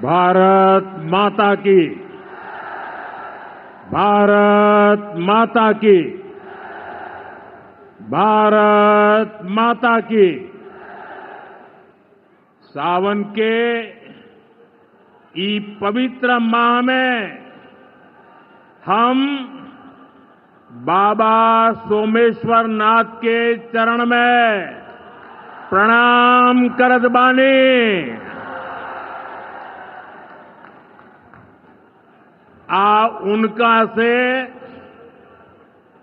भारत माता की। भारत माता की। भारत माता की। सावन के इस पवित्र माह में हम बाबा सोमेश्वर नाथ के चरण में प्रणाम करत बानी। उनका से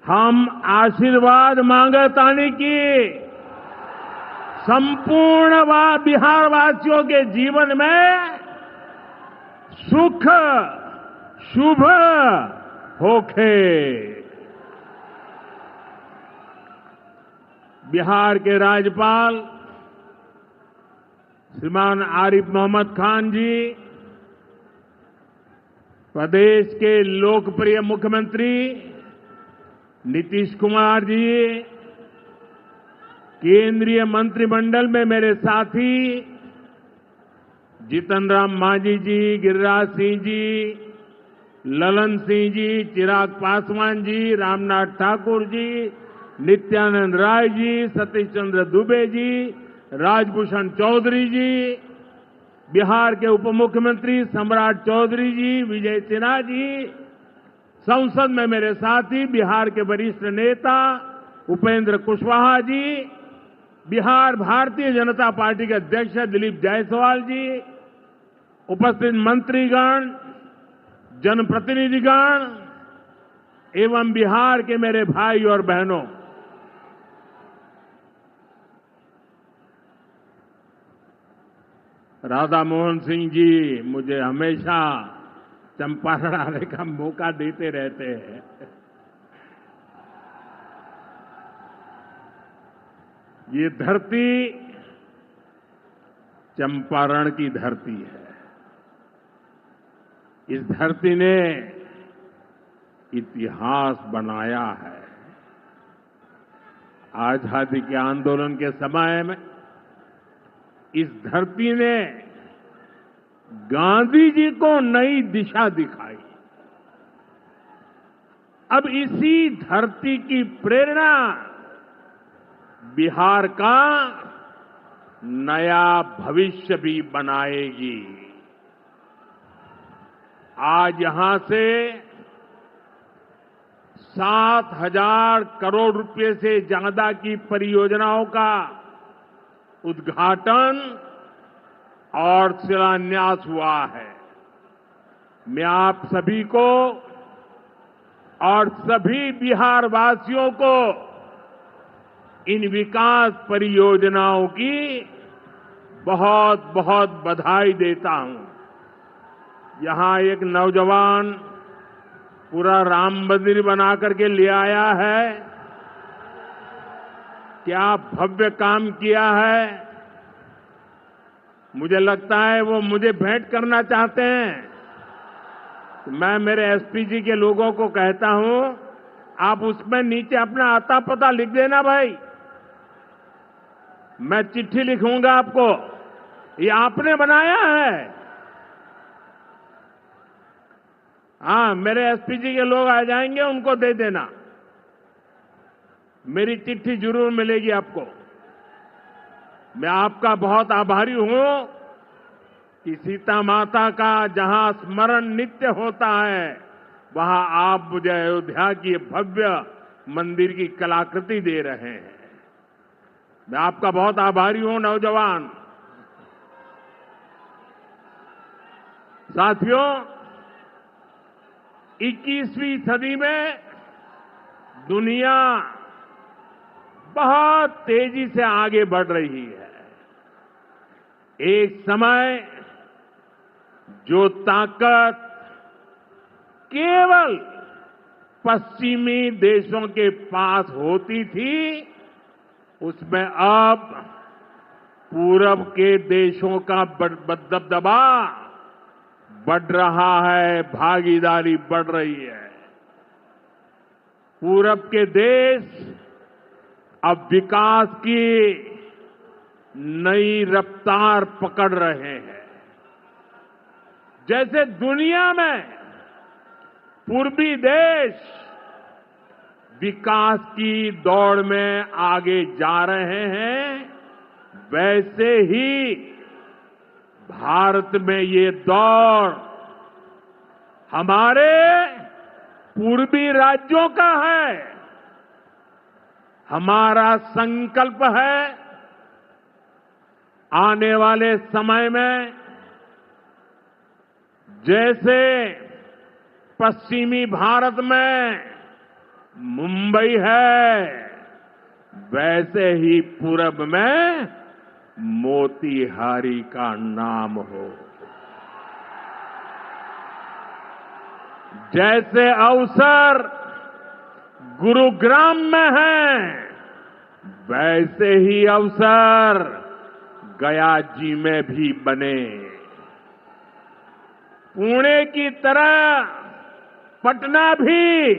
हम आशीर्वाद मांगतानी की संपूर्ण बिहार वासियों के जीवन में सुख शुभ होखे। बिहार के राज्यपाल श्रीमान आरिफ मोहम्मद खान जी, प्रदेश के लोकप्रिय मुख्यमंत्री नीतीश कुमार जी, केंद्रीय मंत्रिमंडल में मेरे साथी जीतन राम मांझी जी, गिरिराज सिंह जी, ललन सिंह जी, चिराग पासवान जी, रामनाथ ठाकुर जी, नित्यानंद राय जी, सतीश चंद्र दुबे जी, राजभूषण चौधरी जी, बिहार के उप मुख्यमंत्री सम्राट चौधरी जी, विजय सिन्हा जी, संसद में मेरे साथी बिहार के वरिष्ठ नेता उपेंद्र कुशवाहा जी, बिहार भारतीय जनता पार्टी के अध्यक्ष दिलीप जायसवाल जी, उपस्थित मंत्रीगण, जनप्रतिनिधिगण एवं बिहार के मेरे भाई और बहनों, राधा मोहन सिंह जी मुझे हमेशा चंपारण आने का मौका देते रहते हैं। ये धरती चंपारण की धरती है। इस धरती ने इतिहास बनाया है। आजादी के आंदोलन के समय में इस धरती ने गांधी जी को नई दिशा दिखाई। अब इसी धरती की प्रेरणा बिहार का नया भविष्य भी बनाएगी। आज यहां से 7,000 करोड़ रुपए से ज्यादा की परियोजनाओं का उद्घाटन और शिलान्यास हुआ है। मैं आप सभी को और सभी बिहार वासियों को इन विकास परियोजनाओं की बहुत बहुत बधाई देता हूं। यहां एक नौजवान पूरा राम मंदिर बना करके ले आया है। क्या भव्य काम किया है। मुझे लगता है वो मुझे भेंट करना चाहते हैं। तो मैं मेरे एसपी जी के लोगों को कहता हूं, आप उसमें नीचे अपना आता पता लिख देना भाई। मैं चिट्ठी लिखूंगा आपको, ये आपने बनाया है। हाँ, मेरे एसपी जी के लोग आ जाएंगे, उनको दे देना। मेरी चिट्ठी जरूर मिलेगी आपको। मैं आपका बहुत आभारी हूं कि सीता माता का जहां स्मरण नित्य होता है, वहां आप मुझे अयोध्या की भव्य मंदिर की कलाकृति दे रहे हैं। मैं आपका बहुत आभारी हूं नौजवान साथियों। 21वीं सदी में दुनिया बहुत तेजी से आगे बढ़ रही है। एक समय जो ताकत केवल पश्चिमी देशों के पास होती थी, उसमें अब पूरब के देशों का दबदबा बढ़ रहा है, भागीदारी बढ़ रही है। पूरब के देश अब विकास की नई रफ्तार पकड़ रहे हैं। जैसे दुनिया में पूर्वी देश विकास की दौड़ में आगे जा रहे हैं, वैसे ही भारत में ये दौड़ हमारे पूर्वी राज्यों का है। हमारा संकल्प है आने वाले समय में जैसे पश्चिमी भारत में मुंबई है, वैसे ही पूरब में मोतीहारी का नाम हो। जैसे अवसर गुरुग्राम में है, वैसे ही अवसर गया जी में भी बने। पुणे की तरह पटना भी,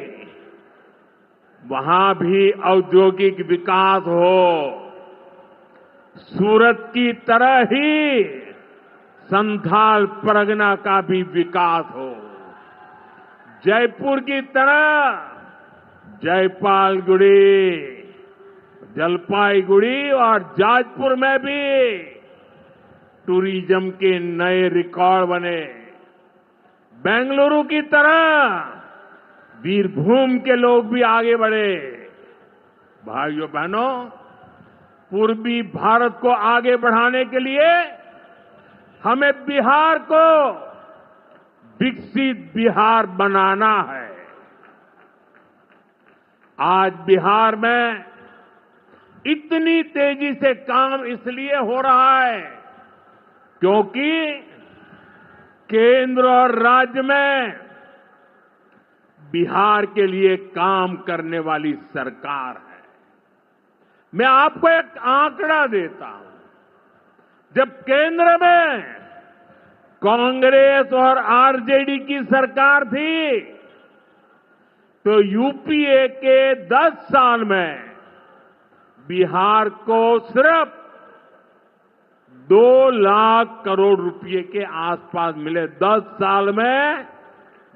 वहां भी औद्योगिक विकास हो। सूरत की तरह ही संथाल परगना का भी विकास हो। जयपुर की तरह जयपालगुड़ी, जलपाईगुड़ी और जाजपुर में भी टूरिज्म के नए रिकॉर्ड बने। बेंगलुरु की तरह वीरभूम के लोग भी आगे बढ़े। भाइयों बहनों, पूर्वी भारत को आगे बढ़ाने के लिए हमें बिहार को विकसित बिहार बनाना है। आज बिहार में इतनी तेजी से काम इसलिए हो रहा है क्योंकि केंद्र और राज्य में बिहार के लिए काम करने वाली सरकार है। मैं आपको एक आंकड़ा देता हूं। जब केंद्र में कांग्रेस और आरजेडी की सरकार थी, तो यूपीए के 10 साल में बिहार को सिर्फ 2 लाख करोड़ रुपए के आसपास मिले। 10 साल में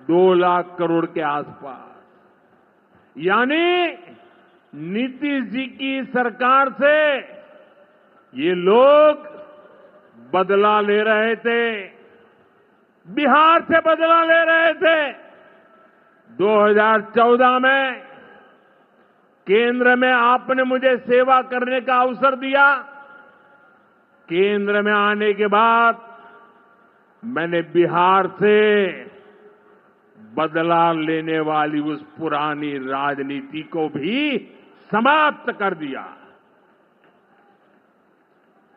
2 लाख करोड़ के आसपास। यानी नीतीश जी की सरकार से ये लोग बदला ले रहे थे, बिहार से बदला ले रहे थे। 2014 में केंद्र में आपने मुझे सेवा करने का अवसर दिया। केंद्र में आने के बाद मैंने बिहार से बदला लेने वाली उस पुरानी राजनीति को भी समाप्त कर दिया।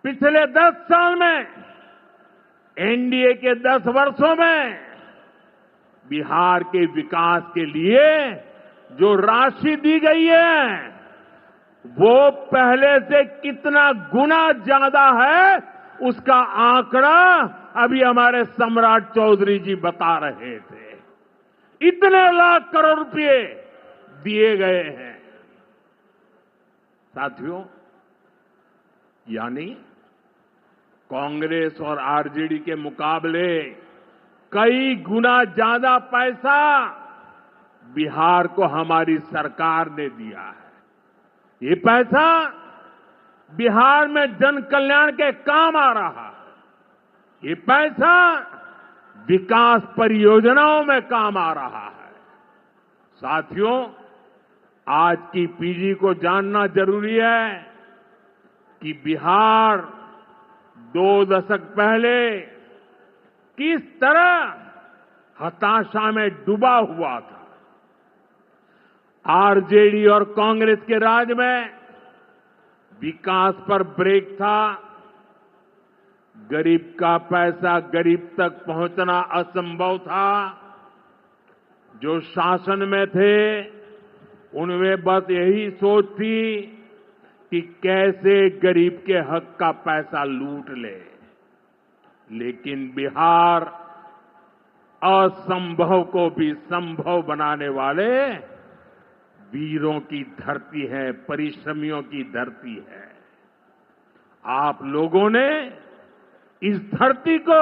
पिछले 10 साल में, एनडीए के 10 वर्षों में बिहार के विकास के लिए जो राशि दी गई है, वो पहले से कितना गुना ज्यादा है, उसका आंकड़ा अभी हमारे सम्राट चौधरी जी बता रहे थे। इतने लाख करोड़ रुपए दिए गए हैं। साथियों, यानी कांग्रेस और आरजेडी के मुकाबले कई गुना ज्यादा पैसा बिहार को हमारी सरकार ने दिया है। ये पैसा बिहार में जन कल्याण के काम आ रहा है। ये पैसा विकास परियोजनाओं में काम आ रहा है। साथियों, आज की पीढ़ी को जानना जरूरी है कि बिहार 2 दशक पहले किस तरह हताशा में डूबा हुआ था। आरजेडी और कांग्रेस के राज में विकास पर ब्रेक था। गरीब का पैसा गरीब तक पहुंचना असंभव था। जो शासन में थे, उनमें बस यही सोच थी कि कैसे गरीब के हक का पैसा लूट ले। लेकिन बिहार असंभव को भी संभव बनाने वाले वीरों की धरती है, परिश्रमियों की धरती है। आप लोगों ने इस धरती को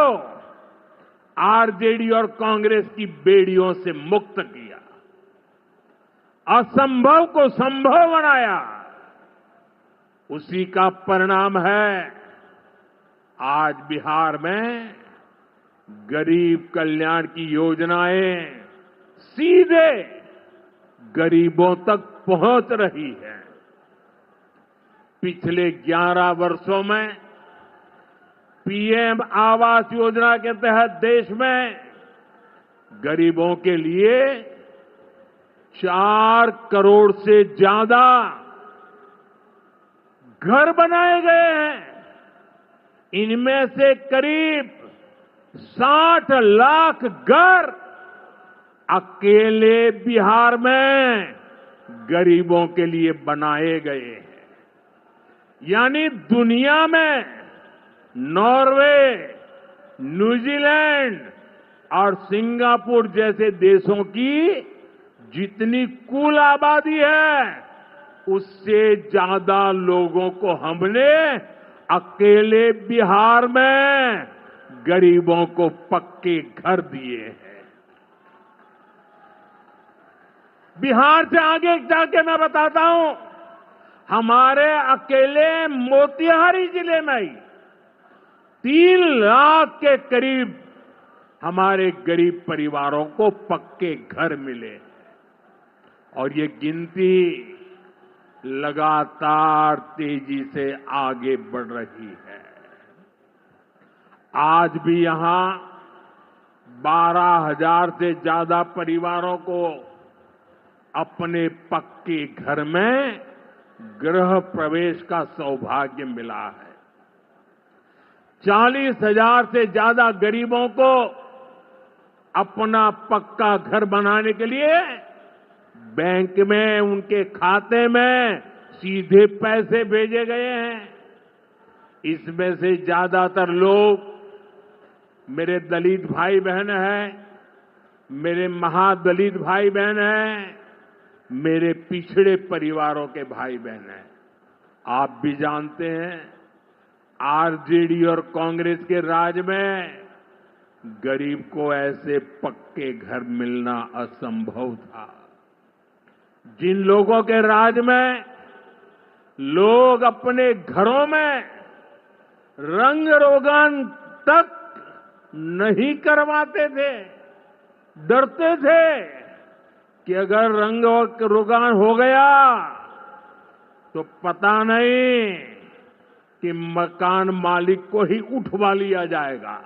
आरजेडी और कांग्रेस की बेड़ियों से मुक्त किया, असंभव को संभव बनाया। उसी का परिणाम है आज बिहार में गरीब कल्याण की योजनाएं सीधे गरीबों तक पहुंच रही है। पिछले 11 वर्षों में पीएम आवास योजना के तहत देश में गरीबों के लिए 4 करोड़ से ज्यादा घर बनाए गए हैं। इनमें से करीब 60 लाख घर अकेले बिहार में गरीबों के लिए बनाए गए हैं। यानी दुनिया में नॉर्वे, न्यूजीलैंड और सिंगापुर जैसे देशों की जितनी कुल आबादी है, उससे ज्यादा लोगों को हमने अकेले बिहार में गरीबों को पक्के घर दिए हैं। बिहार से आगे जाके मैं बताता हूं, हमारे अकेले मोतिहारी जिले में ही 3 लाख के करीब हमारे गरीब परिवारों को पक्के घर मिले और ये गिनती लगातार तेजी से आगे बढ़ रही है। आज भी यहां 12,000 से ज्यादा परिवारों को अपने पक्के घर में गृह प्रवेश का सौभाग्य मिला है। 40,000 से ज्यादा गरीबों को अपना पक्का घर बनाने के लिए बैंक में उनके खाते में सीधे पैसे भेजे गए हैं। इसमें से ज्यादातर लोग मेरे दलित भाई बहन हैं, मेरे महादलित भाई बहन हैं, मेरे पिछड़े परिवारों के भाई बहन हैं। आप भी जानते हैं, आरजेडी और कांग्रेस के राज में गरीब को ऐसे पक्के घर मिलना असंभव था। जिन लोगों के राज में लोग अपने घरों में रंग रोगन तक नहीं करवाते थे, डरते थे कि अगर रंग रोगन हो गया तो पता नहीं कि मकान मालिक को ही उठवा लिया जाएगा।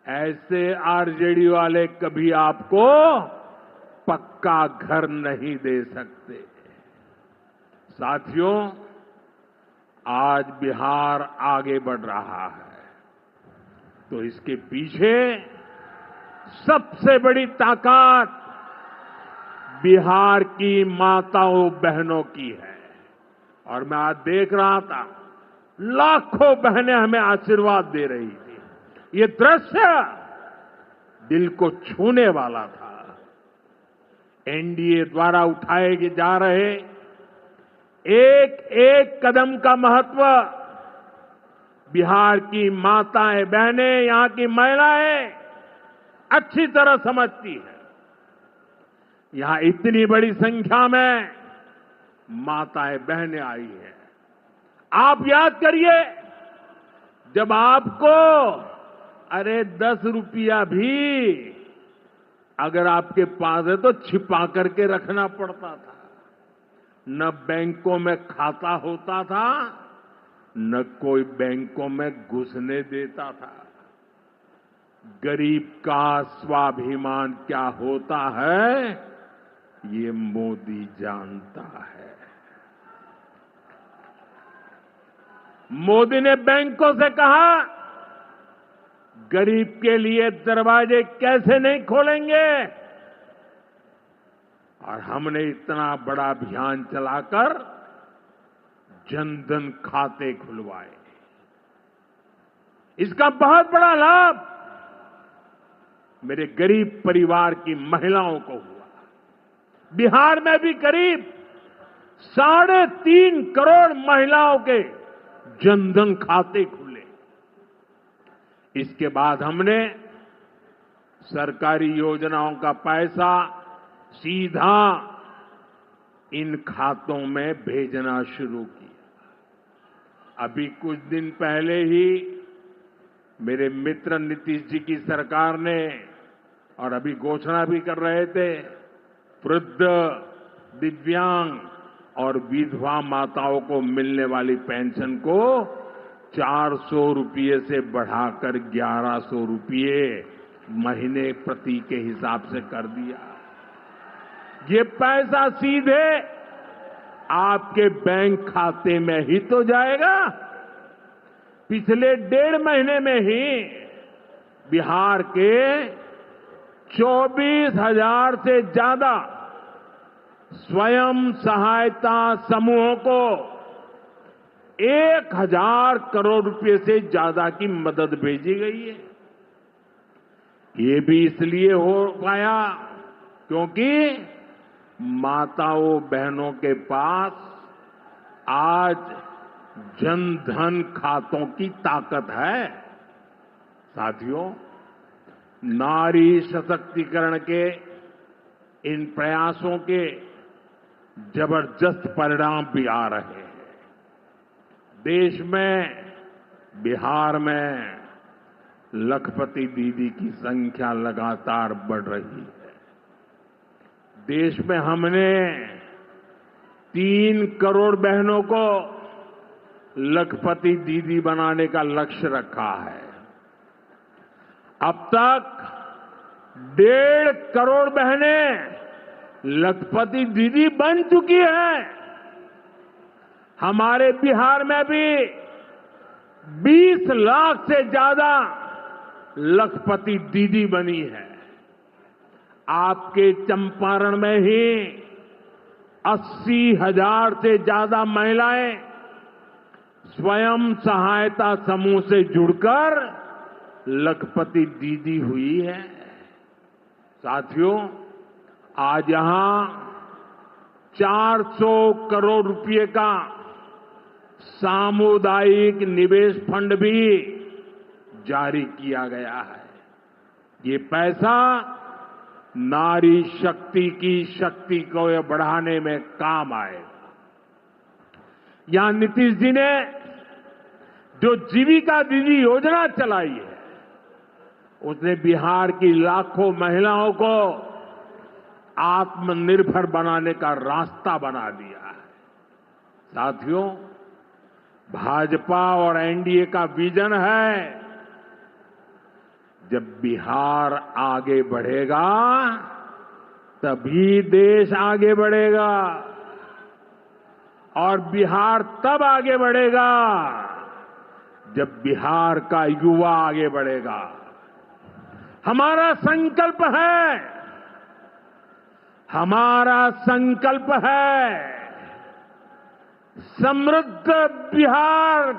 ऐसे आरजेडी वाले कभी आपको पक्का घर नहीं दे सकते। साथियों, आज बिहार आगे बढ़ रहा है तो इसके पीछे सबसे बड़ी ताकत बिहार की माताओं बहनों की है। और मैं आज देख रहा था, लाखों बहनें हमें आशीर्वाद दे रही थी। ये दृश्य दिल को छूने वाला था। एनडीए द्वारा उठाए जा रहे एक एक कदम का महत्व बिहार की माताएं बहनें, यहां की महिलाएं अच्छी तरह समझती है। यहां इतनी बड़ी संख्या में माताएं बहनें आई हैं। आप याद करिए, जब आपको 10 रुपया भी अगर आपके पास है तो छिपा करके रखना पड़ता था। न बैंकों में खाता होता था, न कोई बैंकों में घुसने देता था। गरीब का स्वाभिमान क्या होता है, ये मोदी जानता है। मोदी ने बैंकों से कहा, गरीब के लिए दरवाजे कैसे नहीं खोलेंगे, और हमने इतना बड़ा अभियान चलाकर जनधन खाते खुलवाए। इसका बहुत बड़ा लाभ मेरे गरीब परिवार की महिलाओं को हुआ। बिहार में भी करीब 3.5 करोड़ महिलाओं के जनधन खाते खुले। इसके बाद हमने सरकारी योजनाओं का पैसा सीधा इन खातों में भेजना शुरू किया। अभी कुछ दिन पहले ही मेरे मित्र नीतीश जी की सरकार ने, और अभी घोषणा भी कर रहे थे, वृद्ध, दिव्यांग और विधवा माताओं को मिलने वाली पेंशन को 400 रुपये से बढ़ाकर 1100 रुपये महीने प्रति के हिसाब से कर दिया। ये पैसा सीधे आपके बैंक खाते में ही तो जाएगा। पिछले 1.5 महीने में ही बिहार के 24,000 से ज्यादा स्वयं सहायता समूहों को 1,000 करोड़ रुपए से ज्यादा की मदद भेजी गई है। ये भी इसलिए हो पाया क्योंकि माताओं बहनों के पास आज जन धन खातों की ताकत है। साथियों, नारी सशक्तिकरण के इन प्रयासों के जबरदस्त परिणाम भी आ रहे हैं। देश में, बिहार में लखपति दीदी की संख्या लगातार बढ़ रही है। देश में हमने 3 करोड़ बहनों को लखपति दीदी बनाने का लक्ष्य रखा है। अब तक 1.5 करोड़ बहनें लखपति दीदी बन चुकी हैं। हमारे बिहार में भी 20 लाख से ज्यादा लखपति दीदी बनी है। आपके चंपारण में ही 80,000 से ज्यादा महिलाएं स्वयं सहायता समूह से जुड़कर लखपति दीदी हुई है। साथियों, आज यहां 400 करोड़ रुपए का सामुदायिक निवेश फंड भी जारी किया गया है। ये पैसा नारी शक्ति की शक्ति को बढ़ाने में काम आएगा। यहां नीतीश जी ने जो जीविका दीदी योजना चलाई है, उसने बिहार की लाखों महिलाओं को आत्मनिर्भर बनाने का रास्ता बना दिया है। साथियों, भाजपा और एनडीए का विजन है, जब बिहार आगे बढ़ेगा तभी देश आगे बढ़ेगा, और बिहार तब आगे बढ़ेगा जब बिहार का युवा आगे बढ़ेगा। हमारा संकल्प है समृद्ध बिहार,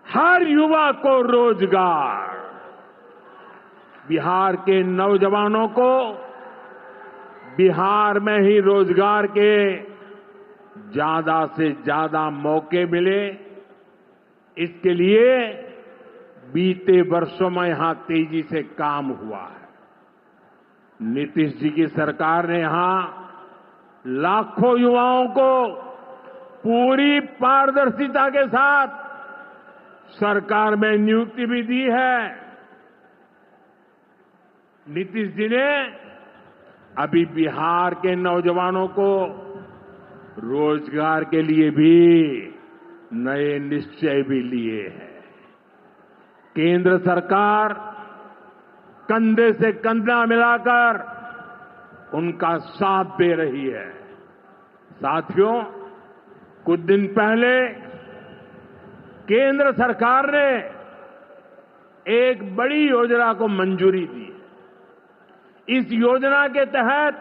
हर युवा को रोजगार। बिहार के नौजवानों को बिहार में ही रोजगार के ज्यादा से ज्यादा मौके मिले, इसके लिए बीते वर्षों में यहां तेजी से काम हुआ है। नीतीश जी की सरकार ने यहां लाखों युवाओं को पूरी पारदर्शिता के साथ सरकार में नियुक्ति भी दी है। नीतीश जी ने अभी बिहार के नौजवानों को रोजगार के लिए भी नए निश्चय भी लिए हैं। केंद्र सरकार कंधे से कंधा मिलाकर उनका साथ दे रही है। साथियों, कुछ दिन पहले केंद्र सरकार ने एक बड़ी योजना को मंजूरी दी। इस योजना के तहत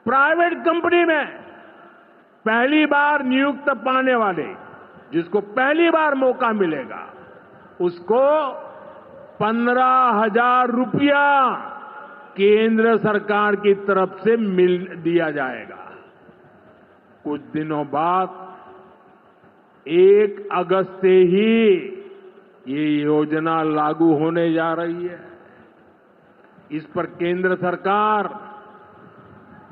प्राइवेट कंपनी में पहली बार नियुक्त पाने वाले, जिसको पहली बार मौका मिलेगा, उसको 15,000 रुपया केंद्र सरकार की तरफ से दिया जाएगा। कुछ दिनों बाद 1 अगस्त से ही ये योजना लागू होने जा रही है। इस पर केंद्र सरकार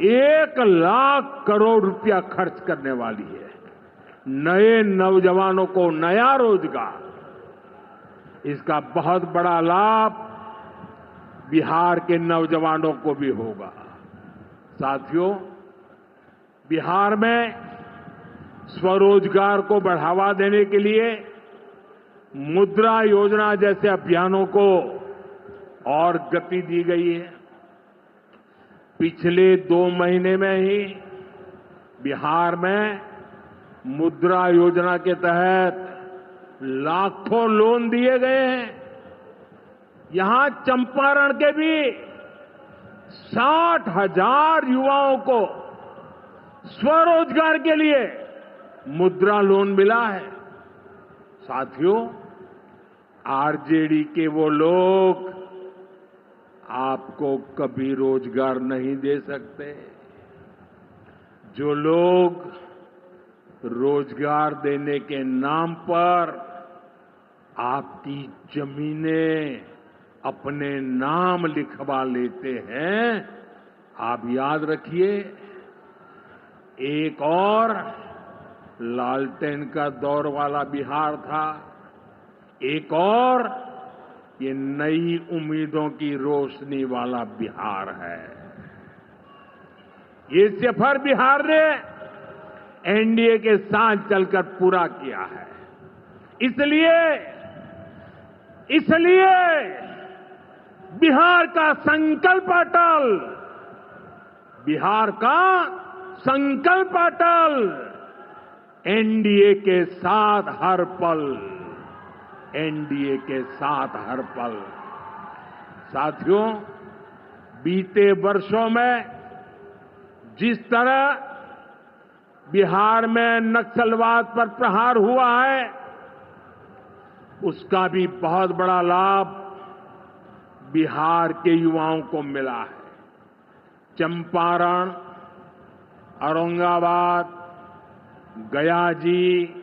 1,00,000 करोड़ रुपया खर्च करने वाली है। नए नौजवानों को नया रोजगार, इसका बहुत बड़ा लाभ बिहार के नौजवानों को भी होगा। साथियों, बिहार में स्वरोजगार को बढ़ावा देने के लिए मुद्रा योजना जैसे अभियानों को और गति दी गई है। पिछले 2 महीने में ही बिहार में मुद्रा योजना के तहत लाखों लोन दिए गए हैं। यहां चंपारण के भी 60,000 युवाओं को स्वरोजगार के लिए मुद्रा लोन मिला है। साथियों, आरजेडी के वो लोग आपको कभी रोजगार नहीं दे सकते। जो लोग रोजगार देने के नाम पर आपकी जमीनें अपने नाम लिखवा लेते हैं, आप याद रखिए, एक और लालटेन का दौर वाला बिहार था, एक और ये नई उम्मीदों की रोशनी वाला बिहार है। ये सफर बिहार ने एनडीए के साथ चलकर पूरा किया है। इसलिए बिहार का संकल्प अटल, बिहार का संकल्प अटल, एनडीए के साथ हर पल, एनडीए के साथ हर पल। साथियों, बीते वर्षों में जिस तरह बिहार में नक्सलवाद पर प्रहार हुआ है, उसका भी बहुत बड़ा लाभ बिहार के युवाओं को मिला है। चंपारण, औरंगाबाद, गया जी,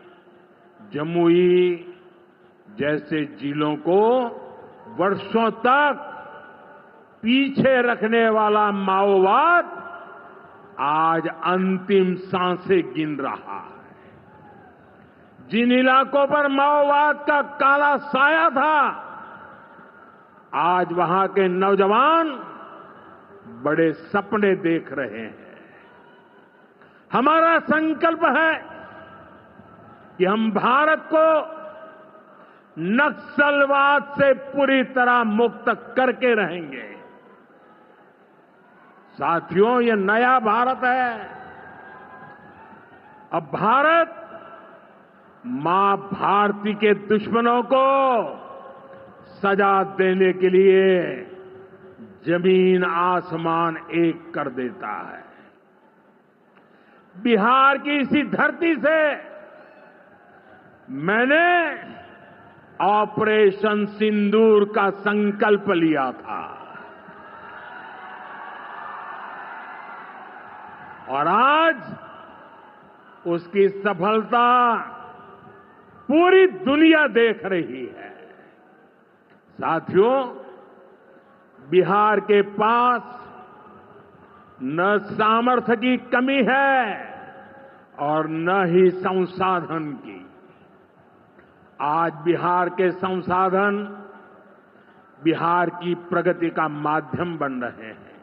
जमुई जैसे जिलों को वर्षों तक पीछे रखने वाला माओवाद आज अंतिम सांसें गिन रहा है। जिन इलाकों पर माओवाद का काला साया था, आज वहां के नौजवान बड़े सपने देख रहे हैं। हमारा संकल्प है कि हम भारत को नक्सलवाद से पूरी तरह मुक्त करके रहेंगे। साथियों, ये नया भारत है। अब भारत मां भारती के दुश्मनों को सजा देने के लिए जमीन आसमान एक कर देता है। बिहार की इसी धरती से मैंने ऑपरेशन सिंदूर का संकल्प लिया था और आज उसकी सफलता पूरी दुनिया देख रही है। साथियों, बिहार के पास न सामर्थ्य की कमी है और न ही संसाधन की। आज बिहार के संसाधन बिहार की प्रगति का माध्यम बन रहे हैं।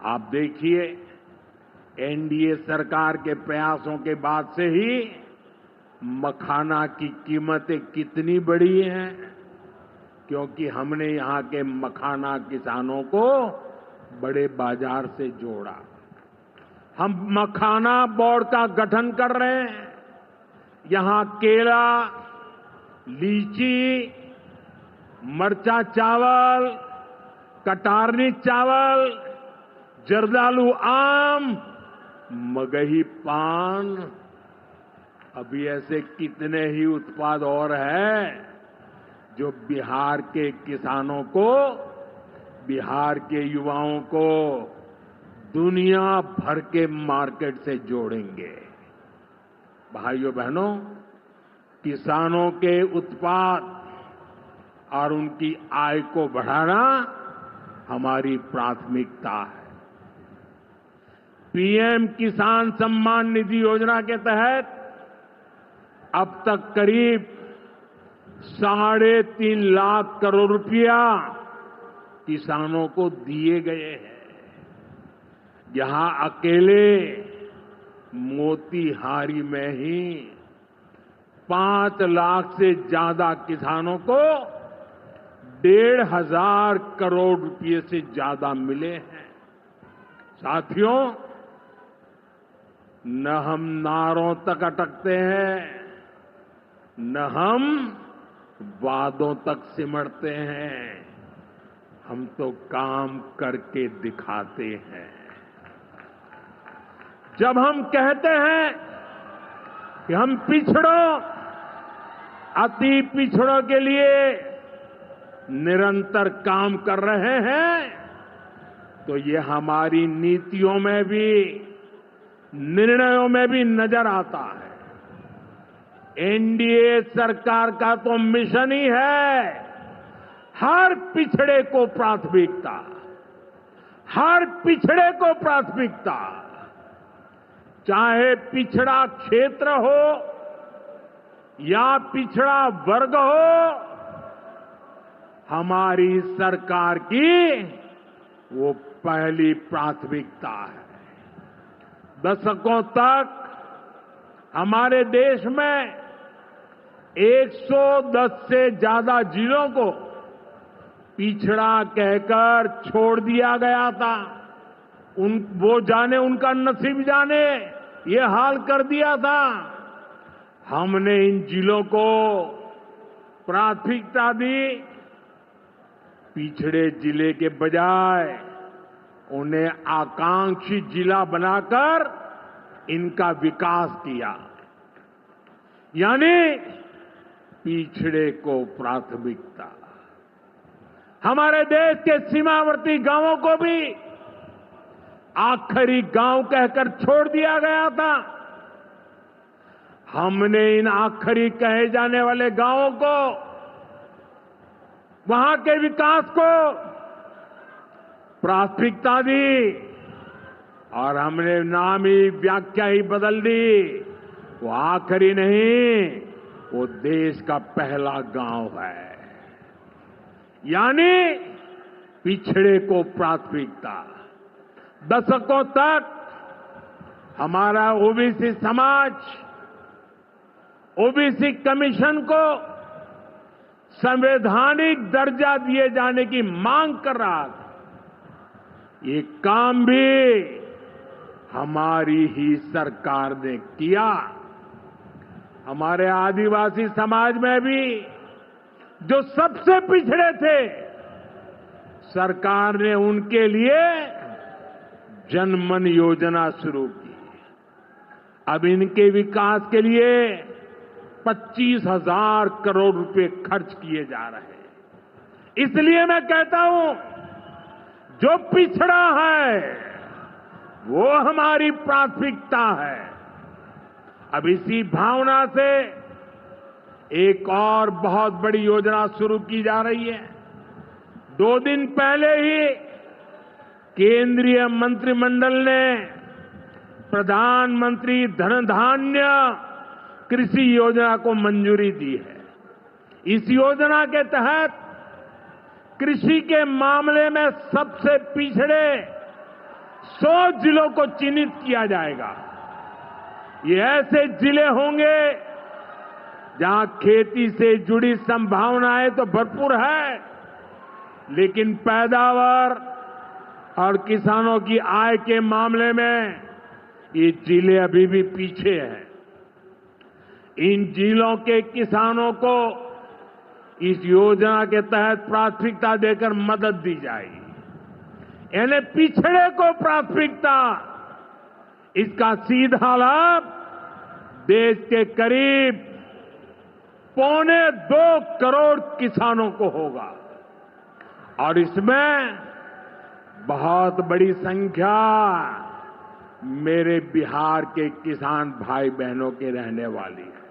आप देखिए, एनडीए सरकार के प्रयासों के बाद से ही मखाना की कीमतें कितनी बढ़ी हैं, क्योंकि हमने यहां के मखाना किसानों को बड़े बाजार से जोड़ा। हम मखाना बोर्ड का गठन कर रहे हैं। यहां केला, लीची, मरचा चावल, कटारनी चावल, जर्दालू आम, मगही पान, अभी ऐसे कितने ही उत्पाद और हैं जो बिहार के किसानों को, बिहार के युवाओं को दुनिया भर के मार्केट से जोड़ेंगे। भाइयों बहनों, किसानों के उत्पाद और उनकी आय को बढ़ाना हमारी प्राथमिकता है। पीएम किसान सम्मान निधि योजना के तहत अब तक करीब 3.5 लाख करोड़ रुपया किसानों को दिए गए हैं। यहां अकेले मोतीहारी में ही 5 लाख से ज्यादा किसानों को 1,500 करोड़ रुपए से ज्यादा मिले हैं। साथियों, न हम नारों तक अटकते हैं, न हम वादों तक सिमटते हैं, हम तो काम करके दिखाते हैं। जब हम कहते हैं कि हम पिछड़ों, अति पिछड़ों के लिए निरंतर काम कर रहे हैं, तो ये हमारी नीतियों में भी, निर्णयों में भी नजर आता है। एनडीए सरकार का तो मिशन ही है हर पिछड़े को प्राथमिकता, हर पिछड़े को प्राथमिकता, चाहे पिछड़ा क्षेत्र हो या पिछड़ा वर्ग हो, हमारी सरकार की वो पहली प्राथमिकता है। दशकों तक हमारे देश में 110 से ज्यादा जिलों को पिछड़ा कहकर छोड़ दिया गया था। वो जाने, उनका नसीब जाने, ये हाल कर दिया था। हमने इन जिलों को प्राथमिकता दी। पिछड़े जिले के बजाय उन्हें आकांक्षी जिला बनाकर इनका विकास किया, यानी पिछड़े को प्राथमिकता। हमारे देश के सीमावर्ती गांवों को भी आखिरी गांव कहकर छोड़ दिया गया था। हमने इन आखिरी कहे जाने वाले गांवों को, वहां के विकास को प्राथमिकता दी और हमने नाम ही, व्याख्या ही बदल दी। वो आखिरी नहीं, वो देश का पहला गांव है, यानी पिछड़े को प्राथमिकता। दशकों तक हमारा ओबीसी समाज ओबीसी कमीशन को संवैधानिक दर्जा दिए जाने की मांग कर रहा था। ये काम भी हमारी ही सरकार ने किया। हमारे आदिवासी समाज में भी जो सबसे पिछड़े थे, सरकार ने उनके लिए जनमन योजना शुरू की। अब इनके विकास के लिए 25,000 करोड़ रुपए खर्च किए जा रहे हैं। इसलिए मैं कहता हूं, जो पिछड़ा है वो हमारी प्राथमिकता है। अब इसी भावना से एक और बहुत बड़ी योजना शुरू की जा रही है। 2 दिन पहले ही केंद्रीय मंत्रिमंडल ने प्रधानमंत्री धन धान्य कृषि योजना को मंजूरी दी है। इस योजना के तहत कृषि के मामले में सबसे पिछड़े 100 जिलों को चिन्हित किया जाएगा। ये ऐसे जिले होंगे जहां खेती से जुड़ी संभावनाएं तो भरपूर है, लेकिन पैदावार और किसानों की आय के मामले में ये जिले अभी भी पीछे हैं। इन जिलों के किसानों को इस योजना के तहत प्राथमिकता देकर मदद दी जाएगी। यानी पिछड़े को प्राथमिकता। इसका सीधा लाभ देश के करीब 2.25 करोड़ किसानों को होगा और इसमें बहुत बड़ी संख्या मेरे बिहार के किसान भाई बहनों के रहने वाली है।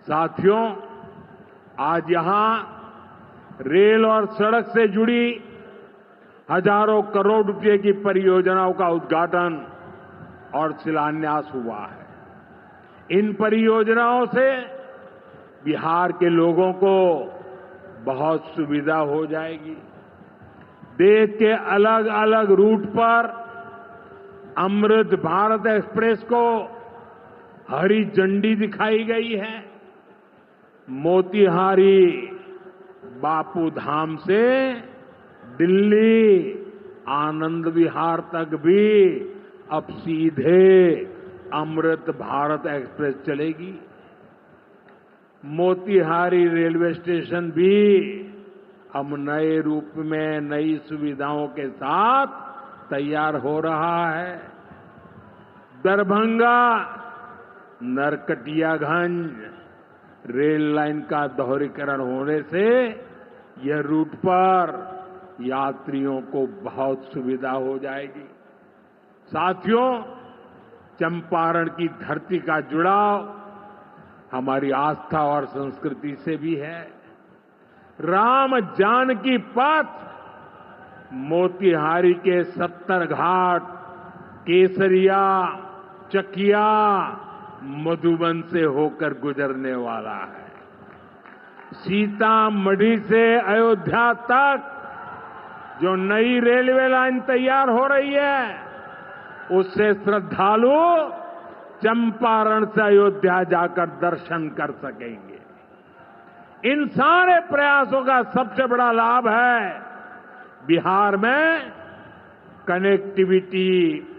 साथियों, आज यहां रेल और सड़क से जुड़ी हजारों करोड़ रुपए की परियोजनाओं का उद्घाटन और शिलान्यास हुआ है। इन परियोजनाओं से बिहार के लोगों को बहुत सुविधा हो जाएगी। देश के अलग अलग रूट पर अमृत भारत एक्सप्रेस को हरी झंडी दिखाई गई है। मोतिहारी बापू धाम से दिल्ली आनंद विहार तक भी अब सीधे अमृत भारत एक्सप्रेस चलेगी। मोतिहारी रेलवे स्टेशन भी अब नए रूप में नई सुविधाओं के साथ तैयार हो रहा है। दरभंगा नरकटियागंज रेल लाइन का दोहरीकरण होने से यह रूट पर यात्रियों को बहुत सुविधा हो जाएगी। साथियों, चंपारण की धरती का जुड़ाव हमारी आस्था और संस्कृति से भी है। राम जानकी पथ मोतिहारी के 70 घाट, केसरिया, चकिया, मधुबन से होकर गुजरने वाला है। सीतामढ़ी से अयोध्या तक जो नई रेलवे लाइन तैयार हो रही है, उससे श्रद्धालु चंपारण से अयोध्या जाकर दर्शन कर सकेंगे। इन सारे प्रयासों का सबसे बड़ा लाभ है बिहार में कनेक्टिविटी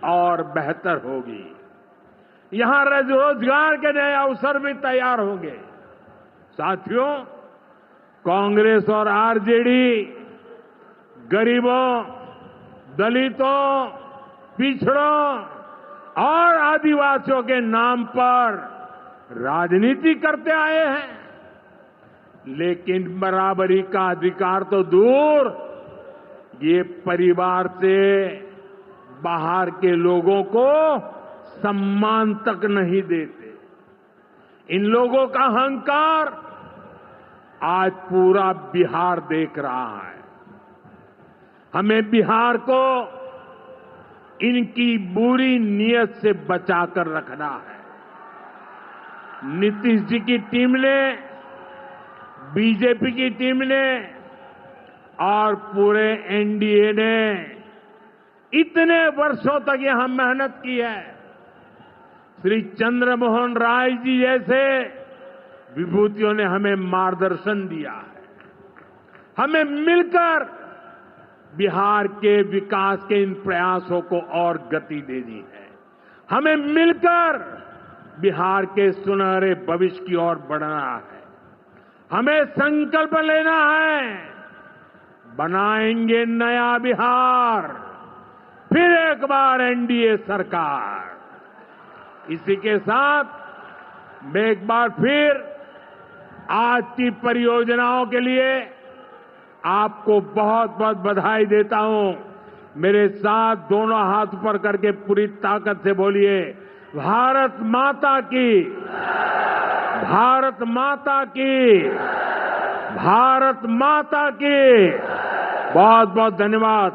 और बेहतर होगी। यहां रोजगार के नए अवसर भी तैयार होंगे। साथियों, कांग्रेस और आरजेडी गरीबों, दलितों, पिछड़ों और आदिवासियों के नाम पर राजनीति करते आए हैं, लेकिन बराबरी का अधिकार तो दूर, ये परिवार से बाहर के लोगों को सम्मान तक नहीं देते। इन लोगों का अहंकार आज पूरा बिहार देख रहा है। हमें बिहार को इनकी बुरी नीयत से बचाकर रखना है। नीतीश जी की टीम ने, बीजेपी की टीम ने और पूरे एनडीए ने इतने वर्षों तक यहां मेहनत की है। श्री चंद्रमोहन राय जी जैसे विभूतियों ने हमें मार्गदर्शन दिया है। हमें मिलकर बिहार के विकास के इन प्रयासों को और गति देनी है। हमें मिलकर बिहार के सुनहरे भविष्य की ओर बढ़ना है। हमें संकल्प लेना है, बनाएंगे नया बिहार, फिर एक बार एनडीए सरकार। इसी के साथ मैं एक बार फिर आज की परियोजनाओं के लिए आपको बहुत बहुत बधाई देता हूं। मेरे साथ दोनों हाथ ऊपर करके पूरी ताकत से बोलिए, भारत माता की, भारत माता की, भारत माता की। बहुत बहुत धन्यवाद।